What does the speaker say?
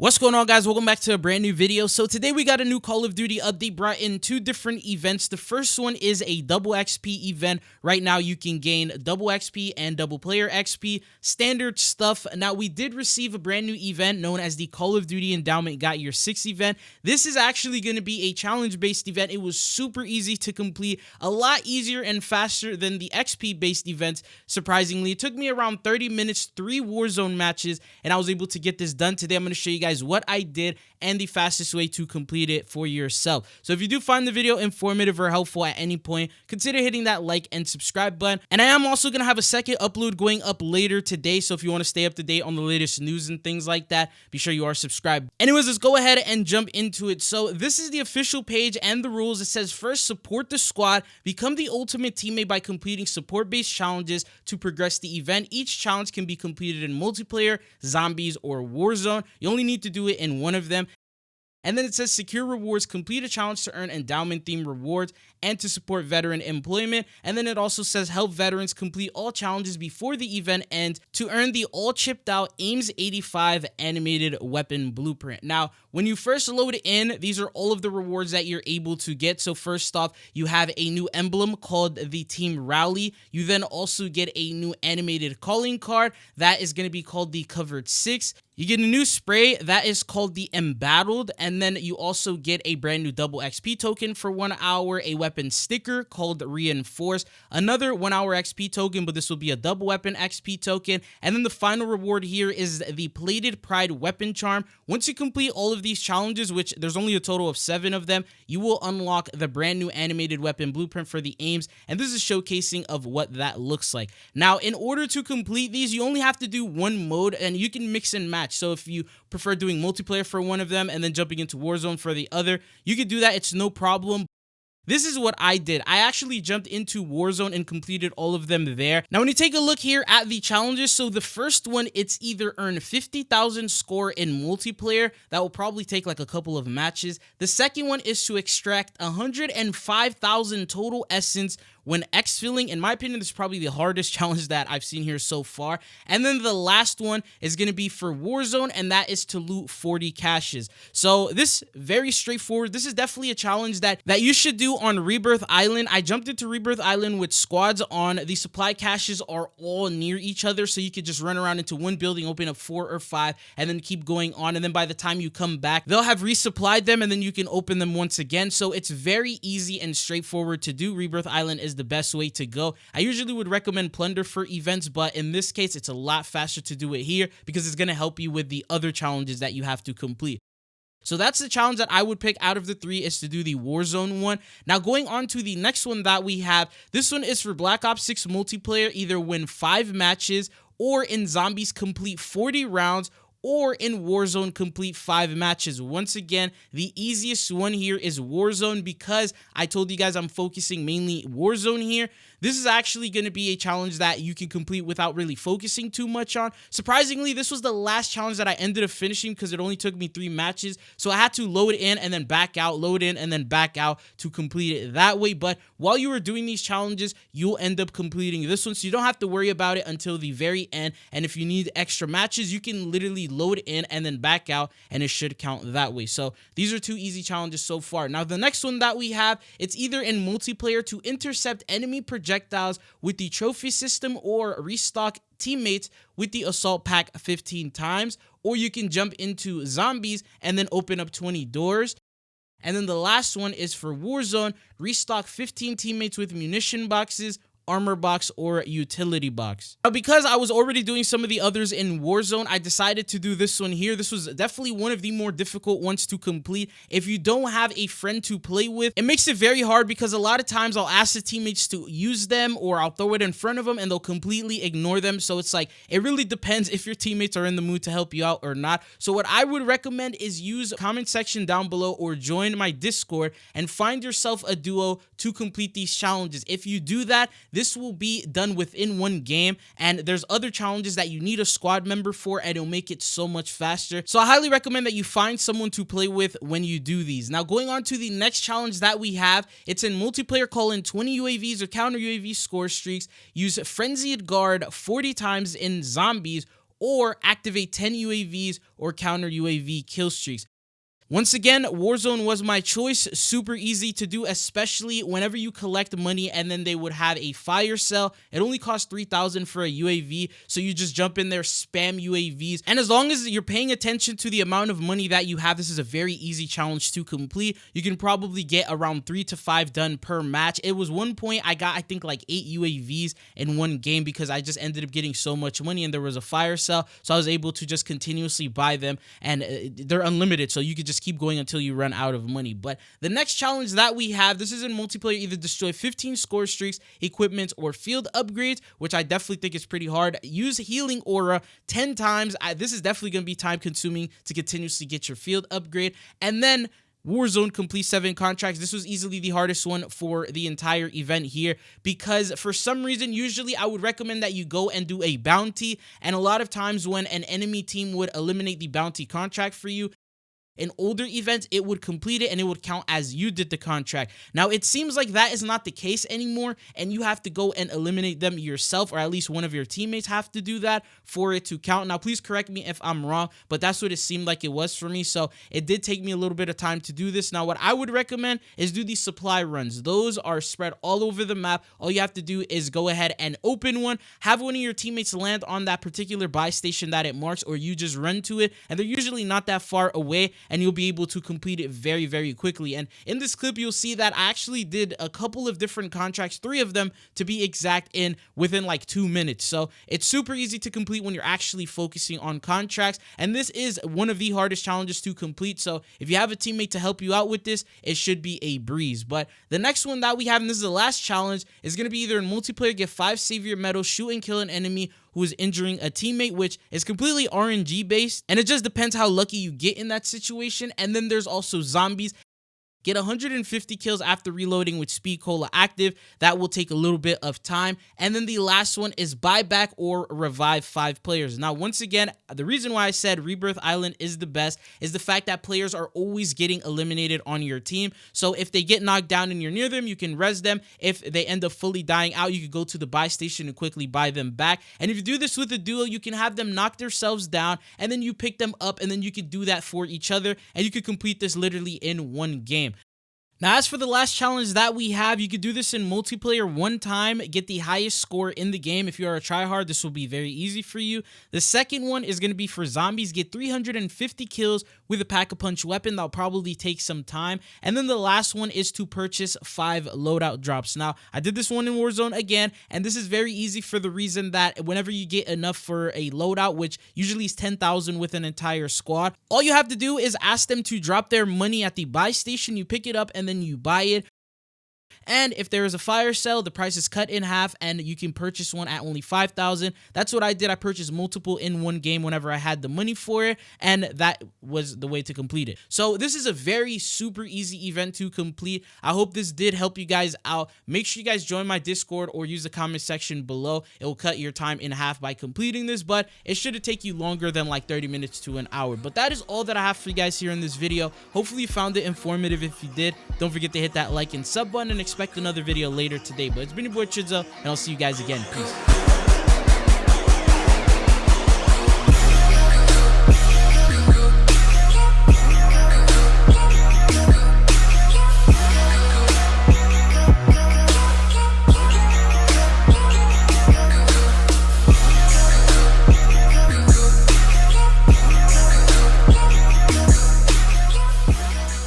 What's going on, guys? Welcome back to a brand new video. So today we got a new Call of Duty update brought in two different events. The first one is a double XP event. Right now you can gain double XP and double player XP, standard stuff. Now we did receive a brand new event known as the Call of Duty Endowment Got Your 6 event. This is actually going to be a challenge based event. It was super easy to complete, a lot easier and faster than the XP based events. Surprisingly, it took me around 30 minutes, 3 Warzone matches, and I was able to get this done. Today I'm going to show you guys what I did and the fastest way to complete it for yourself. So if you do find the video informative or helpful at any point, consider hitting that like and subscribe button. And I am also going to have a second upload going up later today, so if you want to stay up to date on the latest news and things like that, be sure you are subscribed. Anyways, let's go ahead and jump into it. So this is the official page and the rules. It says first, support the squad, become the ultimate teammate by completing support based challenges to progress the event. Each challenge can be completed in multiplayer, zombies, or Warzone. You only need to do it in one of them. And then it says secure rewards, complete a challenge to earn endowment themed rewards and to support veteran employment. And then it also says help veterans complete all challenges before the event ends to earn the all chipped out Ames 85 animated weapon blueprint. Now, when you first load in, these are all of the rewards that you're able to get. So first off, you have a new emblem called the Team Rally. You then also get a new animated calling card that is going to be called the Covered 6. You get a new spray that is called the Embattled, and then you also get a brand new double XP token for 1 hour, a weapon sticker called Reinforced, another 1 hour XP token, but this will be a double weapon XP token, and then the final reward here is the Plated Pride weapon charm. Once you complete all of these challenges, which there's only a total of 7 of them, you will unlock the brand new animated weapon blueprint for the Ames, and this is showcasing of what that looks like. Now, in order to complete these, you only have to do one mode, and you can mix and match. So if you prefer doing multiplayer for one of them and then jumping into Warzone for the other, you could do that. It's no problem. This is what I did. I actually jumped into Warzone and completed all of them there. Now, when you take a look here at the challenges, so the first one, it's either earn 50,000 score in multiplayer. That will probably take like a couple of matches. The second one is to extract 105,000 total essence when exfilling. In my opinion, this is probably the hardest challenge that I've seen here so far. And then the last one is going to be for Warzone, and that is to loot 40 caches. So this very straightforward. This is definitely a challenge that you should do on Rebirth Island. I jumped into Rebirth Island with squads on. The supply caches are all near each other, so you could just run around into one building, open up 4 or 5, and then keep going on. And then by the time you come back, they'll have resupplied them, and then you can open them once again. So it's very easy and straightforward to do. Rebirth Island is the best way to go. I usually would recommend Plunder for events, but in this case, it's a lot faster to do it here because it's going to help you with the other challenges that you have to complete. So that's the challenge that I would pick out of the 3, is to do the Warzone one. Now, going on to the next one that we have, this one is for Black Ops 6 multiplayer. Either win 5 matches, or in Zombies complete 40 rounds, or in Warzone complete 5 matches. Once again, the easiest one here is Warzone because I told you guys I'm focusing mainly Warzone here. This is actually going to be a challenge that you can complete without really focusing too much on. Surprisingly, this was the last challenge that I ended up finishing because it only took me 3 matches. So I had to load in and then back out, load in and then back out to complete it that way. But while you are doing these challenges, you'll end up completing this one. So you don't have to worry about it until the very end. And if you need extra matches, you can literally load in and then back out, and it should count that way. So these are 2 easy challenges so far. Now, the next one that we have, it's either in multiplayer to intercept enemy projectiles with the trophy system, or restock teammates with the assault pack 15 times, or you can jump into Zombies and then open up 20 doors. And then the last one is for Warzone, restock 15 teammates with munition boxes, armor box, or utility box. Now, because I was already doing some of the others in Warzone, I decided to do this one here. This was definitely one of the more difficult ones to complete. If you don't have a friend to play with, it makes it very hard because a lot of times I'll ask the teammates to use them, or I'll throw it in front of them and they'll completely ignore them. So it's like, it really depends if your teammates are in the mood to help you out or not. So what I would recommend is use the comment section down below or join my Discord and find yourself a duo to complete these challenges. If you do that, this will be done within 1 game, and there's other challenges that you need a squad member for, and it'll make it so much faster. So I highly recommend that you find someone to play with when you do these. Now, going on to the next challenge that we have, it's in multiplayer. Call in 20 UAVs or counter UAV score streaks, use Frenzied Guard 40 times in Zombies, or activate 10 UAVs or counter UAV kill streaks. Once again, Warzone was my choice. Super easy to do, especially whenever you collect money and then they would have a fire sale. It only costs 3,000 for a UAV, so you just jump in there, spam UAVs. And as long as you're paying attention to the amount of money that you have, this is a very easy challenge to complete. You can probably get around 3 to 5 done per match. It was one point I got, I think, like 8 UAVs in one game because I just ended up getting so much money and there was a fire sale, so I was able to just continuously buy them, and they're unlimited, so you could just keep going until you run out of money. But the next challenge that we have, this is in multiplayer, either destroy 15 score streaks, equipment, or field upgrades, which I definitely think is pretty hard. Use healing aura 10 times. This is definitely going to be time consuming to continuously get your field upgrade. And then Warzone complete 7 contracts. This was easily the hardest one for the entire event here because for some reason, usually I would recommend that you go and do a bounty, and a lot of times when an enemy team would eliminate the bounty contract for you, in older events, it would complete it and it would count as you did the contract. Now, it seems like that is not the case anymore, and you have to go and eliminate them yourself, or at least one of your teammates have to do that for it to count. Now, please correct me if I'm wrong, but that's what it seemed like it was for me, so it did take me a little bit of time to do this. Now, what I would recommend is do these supply runs. Those are spread all over the map. All you have to do is go ahead and open one, have one of your teammates land on that particular buy station that it marks, or you just run to it, and they're usually not that far away, and you'll be able to complete it very, very quickly. And in this clip, you'll see that I actually did a couple of different contracts, 3 of them to be exact, within like 2 minutes. So it's super easy to complete when you're actually focusing on contracts. And this is one of the hardest challenges to complete. So if you have a teammate to help you out with this, it should be a breeze. But the next one that we have, and this is the last challenge, is going to be either in multiplayer, get 5 savior medals, shoot and kill an enemy who is injuring a teammate, which is completely RNG based, and it just depends how lucky you get in that situation. And then there's also zombies. Get 150 kills after reloading with c.o.d.e active. That will take a little bit of time. And then the last one is buyback or revive 5 players. Now, once again, the reason why I said Rebirth Island is the best is the fact that players are always getting eliminated on your team. So if they get knocked down and you're near them, you can res them. If they end up fully dying out, you could go to the buy station and quickly buy them back. And if you do this with a duo, you can have them knock themselves down and then you pick them up, and then you can do that for each other, and you could complete this literally in one game. Now, as for the last challenge that we have, you could do this in multiplayer one time, get the highest score in the game. If you are a tryhard, this will be very easy for you. The second one is going to be for zombies, get 350 kills with a pack-a-punch weapon. That'll probably take some time. And then the last one is to purchase 5 loadout drops. Now, I did this one in Warzone again, and this is very easy for the reason that whenever you get enough for a loadout, which usually is 10,000 with an entire squad, all you have to do is ask them to drop their money at the buy station. You pick it up and then you buy it. And if there is a fire sale, the price is cut in half and you can purchase one at only 5,000. That's what I did. I purchased multiple in one game whenever I had the money for it, and that was the way to complete it. So this is a very super easy event to complete. I hope this did help you guys out. Make sure you guys join my Discord or use the comment section below. It will cut your time in half by completing this, but it shouldn't take you longer than like 30 minutes to an hour. But that is all that I have for you guys here in this video. Hopefully you found it informative. If you did, don't forget to hit that like and sub button, and expect another video later today. But it's been your boy Chidzo, and I'll see you guys again. Peace.